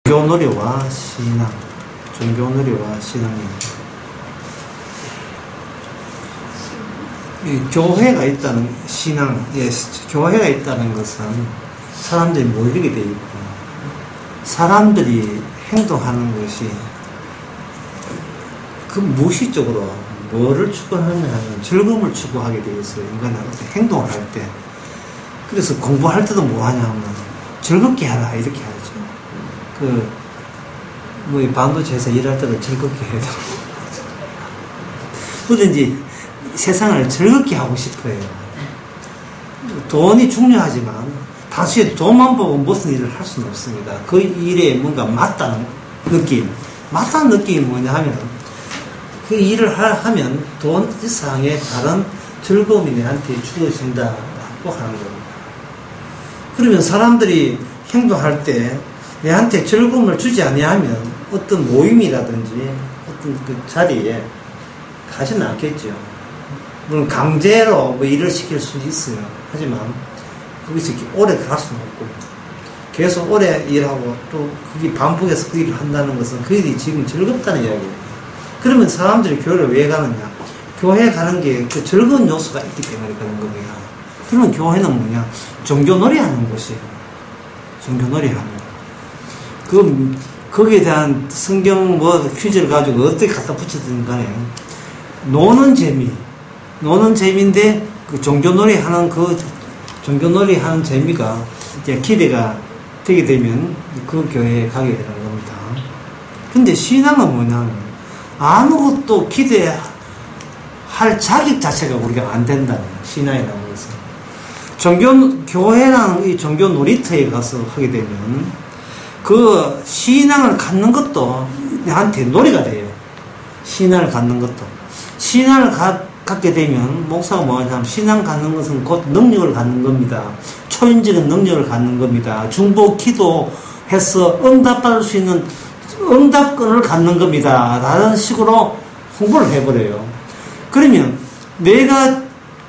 종교놀이와 신앙, 종교놀이와 신앙입니다. 교회가 있다는 신앙, 교회가 있다는 것은 사람들이 모이게 되어 있고, 사람들이 행동하는 것이 그 무의식적으로 뭐를 추구하냐면 즐거움을 추구하게 되어 있어요. 인간은 행동을 할 때. 그래서 공부할 때도 뭐 하냐면 즐겁게 하라 이렇게 하죠. 반도체에서 일할 때도 즐겁게 해야 되고, 뭐든지 세상을 즐겁게 하고 싶어요. 돈이 중요하지만 단순히 돈만 보고 무슨 일을 할 수는 없습니다. 그 일에 뭔가 맞다는 느낌. 맞다는 느낌이 뭐냐 하면 그 일을 하면 돈 이상의 다른 즐거움이 내한테 주어진다고 하는 겁니다. 그러면 사람들이 행동할 때 내한테 즐거움을 주지 아니하면 어떤 모임이라든지 어떤 그 자리에 가지는 않겠죠. 물론 강제로 일을 시킬 수는 있어요. 하지만 거기서 이렇게 오래 갈 수는 없고, 계속 오래 일하고 또 그게 반복해서 그 일을 한다는 것은 그 일이 지금 즐겁다는 이야기예요. 그러면 사람들이 교회를 왜 가느냐? 교회 가는 게 그 즐거운 요소가 있기 때문에 가는 겁니다. 그러면 교회는 뭐냐? 종교놀이 하는 곳이에요. 종교놀이 하는 곳. 거기에 대한 성경 퀴즈를 가지고 어떻게 갖다 붙이든 간에 노는 재미인데 그 종교놀이 하는 재미가 이제 기대가 되게 되면 그 교회에 가게 되는 겁니다. 근데 신앙은 뭐냐면 아무것도 기대할 자격 자체가 우리가 안 된다는 신앙이라는 것은. 교회라는 이 종교 놀이터에 가서 하게 되면 그 신앙을 갖는 것도 나한테 놀이가 돼요. 신앙을 갖는 것도. 신앙을 갖게 되면 목사가 뭐냐면 신앙 갖는 것은 곧 능력을 갖는 겁니다. 초인적인 능력을 갖는 겁니다. 중보 기도해서 응답받을 수 있는 응답권을 갖는 겁니다. 라는 식으로 홍보를 해버려요. 그러면 내가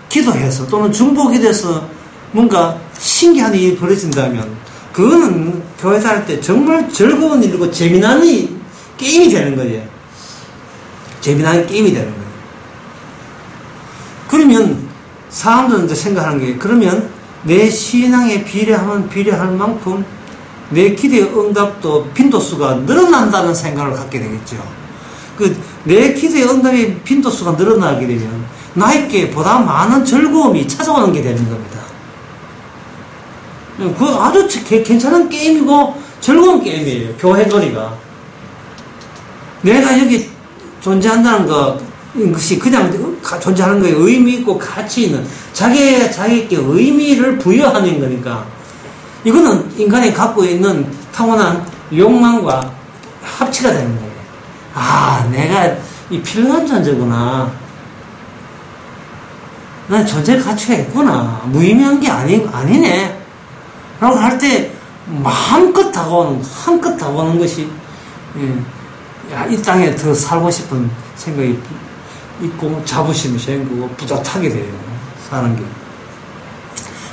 기도해서 또는 중보 기도해서 뭔가 신기한 일이 벌어진다면 그거는 교회 다닐 때 정말 즐거운 일이고 재미난 게임이 되는 거예요. 재미난 게임이 되는 거예요. 그러면 사람들은 이제 생각하는 게, 그러면 내 신앙에 비례할 만큼 내 기대의 응답도 빈도수가 늘어난다는 생각을 갖게 되겠죠. 내 기대의 응답의 빈도수가 늘어나게 되면 나에게 보다 많은 즐거움이 찾아오는 게 되는 겁니다. 그 아주 괜찮은 게임이고 즐거운 게임이에요. 교회 놀이가. 내가 여기 존재한다는 것이 그냥 존재하는 거에 의미 있고 가치 있는, 자기에게 의미를 부여하는 거니까, 이거는 인간이 갖고 있는 타고난 욕망과 합치가 되는 거예요. 아, 내가 이 필요한 존재구나. 난 존재 가치가 있구나. 무의미한 게 아니네. 라고 할 때 한껏 다가오는 것이, 이 땅에 더 살고 싶은 생각이 있고 자부심이 생기고 뿌듯하게 돼요. 사는 게.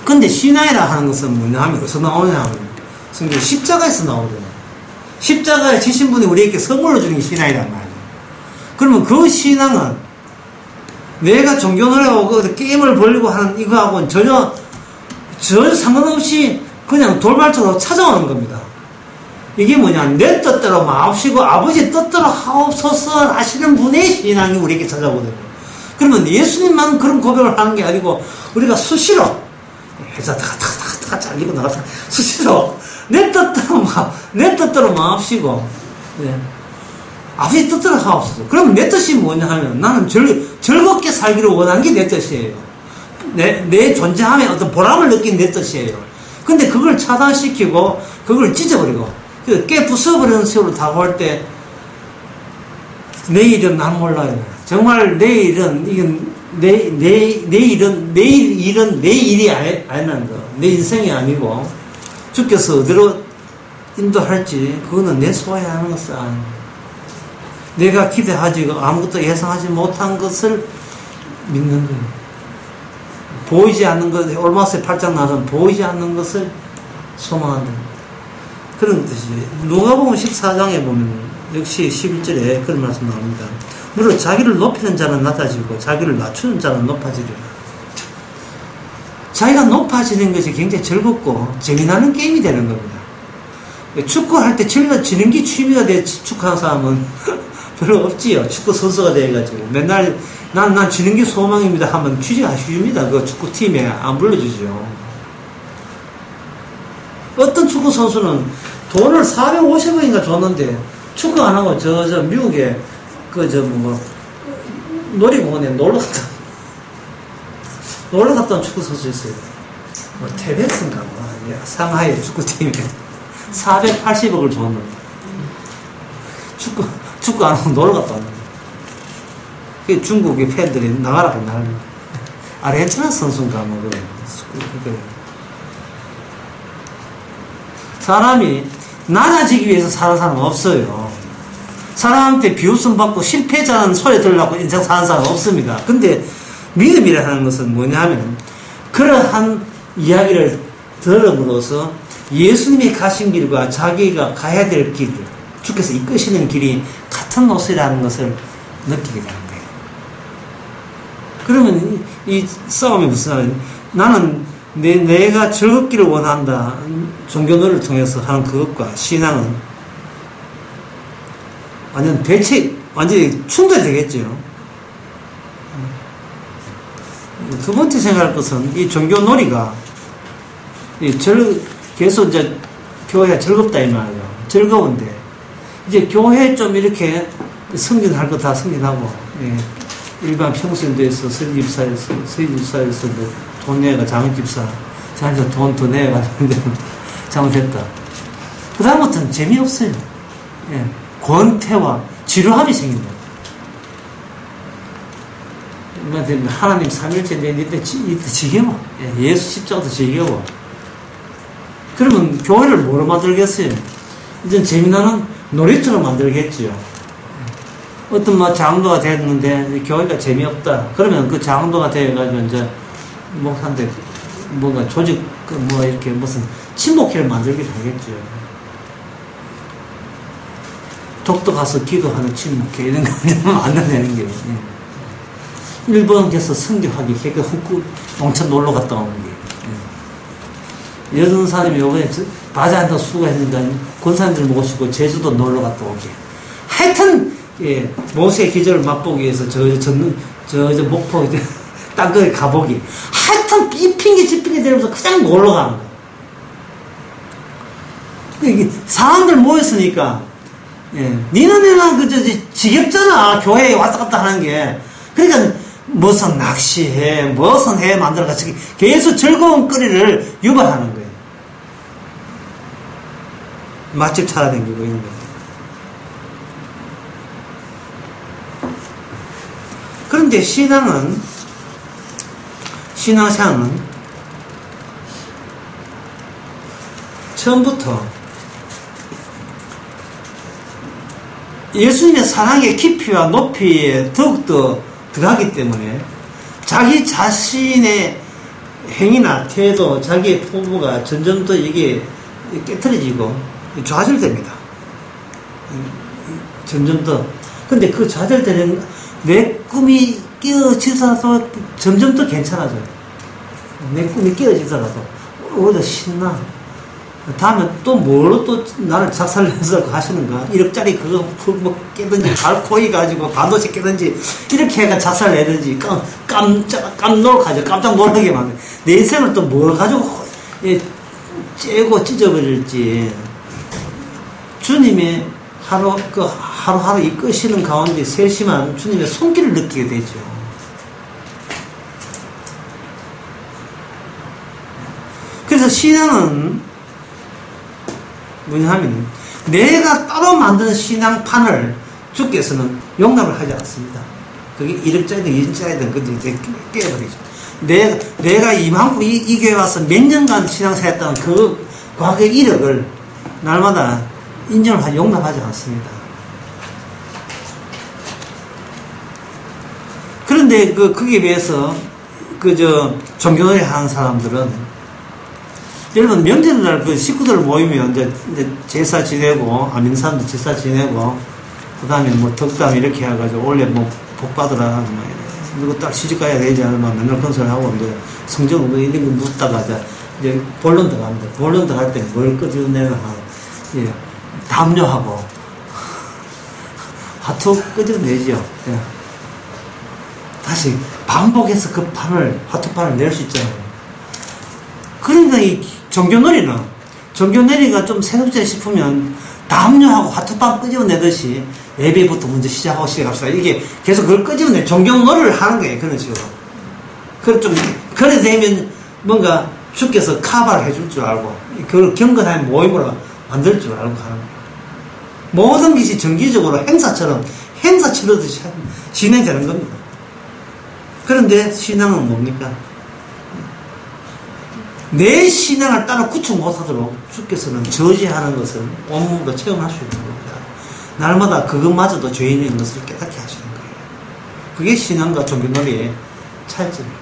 근데 신앙이라 하는 것은 뭐냐 하면 어디서 나오냐 하면 성경 십자가에서 나오잖아요. 십자가에 지신 분이 우리에게 선물로 주는 게 신앙이란 말이에요. 그러면 그 신앙은 내가 종교놀이하고 게임을 벌리고 하는 이거하고는 전혀 상관없이 그냥 돌발적으로 찾아오는 겁니다. 이게 뭐냐, 내 뜻대로 마옵시고 아버지 뜻대로 하옵소서 하시는 분의 신앙이 우리에게 찾아오거든요. 그러면 예수님만 그런 고백을 하는 게 아니고 우리가 수시로 해자 다 잘리고 나가서 수시로 내 뜻대로 마옵시고, 아버지 뜻대로 하옵소서. 그러면 내 뜻이 뭐냐 하면 나는 즐겁게 살기를 원하는 게 내 뜻이에요. 내 존재함에 어떤 보람을 느낀 내 뜻이에요. 근데 그걸 차단시키고 그걸 찢어버리고 깨 부숴버리는 식으로 다가올 때 내일은 난 몰라요. 정말 내일은 이건 내 일은 내 일이 아니라는 거. 내 인생이 아니고 주께서 어디로 인도할지 그거는 내 소화에 하는 것은 아니에요. 내가 기대하지 아무것도 예상하지 못한 것을 믿는 거예요. 보이지 않는 것, 올마스의 8장 나선 보이지 않는 것을 소망한다. 그런 뜻이죠. 누가복음 14장에 보면 역시 11절에 그런 말씀 나옵니다. 물론 자기를 높이는 자는 낮아지고 자기를 낮추는 자는 높아지리라. 자기가 높아지는 것이 굉장히 즐겁고 재미나는 게임이 되는 겁니다. 축구할 때 지는 게 취미가 돼 축구하는 사람은 별로 없지요. 축구 선수가 돼가지고 맨날 난 지는 게 소망입니다 하면 취직하기 쉽습니다. 그 축구팀에 안 불러주죠. 어떤 축구 선수는 돈을 450원인가 줬는데 축구 안 하고 저 미국에 놀이공원에 놀러 갔던 축구 선수 있어요. 테베스인가 상하이 축구팀에 480억을 줬는데 축구 안 하고 놀러 갔다 왔는데 중국의 팬들이 나가라고 난리. 아르헨티나 선수인가 그래. 사람이 낮아지기 위해서 사는 사람은 없어요. 사람한테 비웃음 받고 실패자는 소리 들으려고 인생 사는 사람은 없습니다. 근데 믿음이라는 것은 뭐냐면 그러한 이야기를 들음으로써 예수님이 가신 길과 자기가 가야 될 길, 주께서 이끄시는 길이 같은 것이라는 것을 느끼게 되는 거예요. 그러면 이 싸움이 무슨 말이에요? 나는 내가 즐겁기를 원한다. 종교놀이를 통해서 하는 그것과 신앙은 완전히 충돌이 되겠죠. 두 번째 생각할 것은 이 종교놀이가 계속 이제 교회가 즐겁다 이 말이에요. 즐거운데 이제 교회 좀 이렇게 승진할 거 다 승진하고 일반 평신도에서 서기집사에서 돈 내가 장학집사 자기가 돈 더 내가지고 잘못했다. 그 다음부터는 재미없어요. 권태와 지루함이 생긴다. 하나님 삼일째 이때 지겨워. 예수 십자가도 지겨워. 그러면 교회를 뭐로 만들겠어요? 이제 재미나는 놀이터로 만들겠지요. 어떤 장로가 됐는데 교회가 재미없다. 그러면 그 장로가 돼가지고 이제 목사한테 뭔가 조직 이렇게 무슨 친목회를 만들기를 하겠죠. 독도 가서 기도하는 친목회 이런 거 만들어내는 게. 일본 가서 성교하기 훅 농촌 놀러 갔다 오는 게. 여든 사람이 요번에 바자 한다 수가 했으니까 권사님들 모시고 제주도 놀러 갔다 오게. 하여튼 모세의 기절을 맛보기 위해서 저 목포 땅끝에 가보기. 하여튼 이 핑계 저 핑계 대면서 그냥 놀러 가는 거야. 이게 사람들 모였으니까 니는 내가 지겹잖아. 교회에 왔다 갔다 하는 게. 그러니까 무슨 낚시해 무슨 해 만들어가지고 계속 즐거운 거리를 유발하는 거예요. 맛집 찾아다니고 있는 거예요. 그런데 신앙생활은 처음부터 예수님의 사랑의 깊이와 높이에 더욱더 들어가기 때문에 자기 자신의 행위나 태도, 자기의 포부가 점점 더 이게 깨트려지고 좌절됩니다. 점점 더. 근데 그 좌절되는 내 꿈이 깨어지더라도 점점 더 괜찮아져요. 내 꿈이 깨어지더라도 오히려 신나. 다음에 또 뭘로 또 나를 작살내서 하시는가? 1억짜리 그거 깨든지, 발코이 가지고 반도체 깨든지, 이렇게 해가 작살내든지, 깜짝 놀라게 만든. 내 인생을 또 뭘 가지고, 째고 찢어버릴지. 주님의 하루하루 이끄시는 가운데 세심한 주님의 손길을 느끼게 되죠. 그래서 신앙은 뭐냐면 내가 따로 만든 신앙판을 주께서는 용납을 하지 않습니다. 그게 1억짜리든 2억짜리든 그게 깨버리죠. 내가 이만큼 이 교회 와서 몇 년간 신앙생활 했던 그 과거의 이력을 날마다 인정을 용납하지 않습니다. 그런데 거기에 비해서 종교놀이 하는 사람들은 여러분, 명절날 그 식구들 모이면 이제 제사 지내고, 안 믿는 사람들 제사 지내고, 그 다음에 뭐 덕담 이렇게 해가지고, 원래 뭐 복 받으라, 뭐, 누구 딱 시집 가야 되지 않으면 맨날 그런 소리 하고, 이제 성경 뭐 이런 거 묻다가 이제 본론 들어갑니다. 본론 들어갈 때 뭘 끄집어내나, 예, 담요하고, 화투 끄집어내죠. 예. 다시 반복해서 그 화투판을 낼 수 있잖아요. 그러니까 이 정교놀이가 좀 새롭지 싶으면 담요하고 화투판 끄집어내듯이 예배부터 먼저 시작하고 시작합시다. 이게 계속 그걸 끄집어내 정교놀이를 하는 거예요. 그런 식으로. 그래 되면 뭔가 주께서 카바를 해줄 줄 알고 그걸 경건한 모임으로 만들 줄 알고 하는 거예요. 모든 것이 정기적으로 행사처럼 행사치르듯이 진행되는 겁니다. 그런데 신앙은 뭡니까? 내 신앙을 따라 구축 못하도록 주께서는 저지하는 것을 온몸으로 체험할 수 있는 겁니다. 날마다 그것마저도 죄인인 것을 깨닫게 하시는 거예요. 그게 신앙과 종교놀이의 차이점입니다.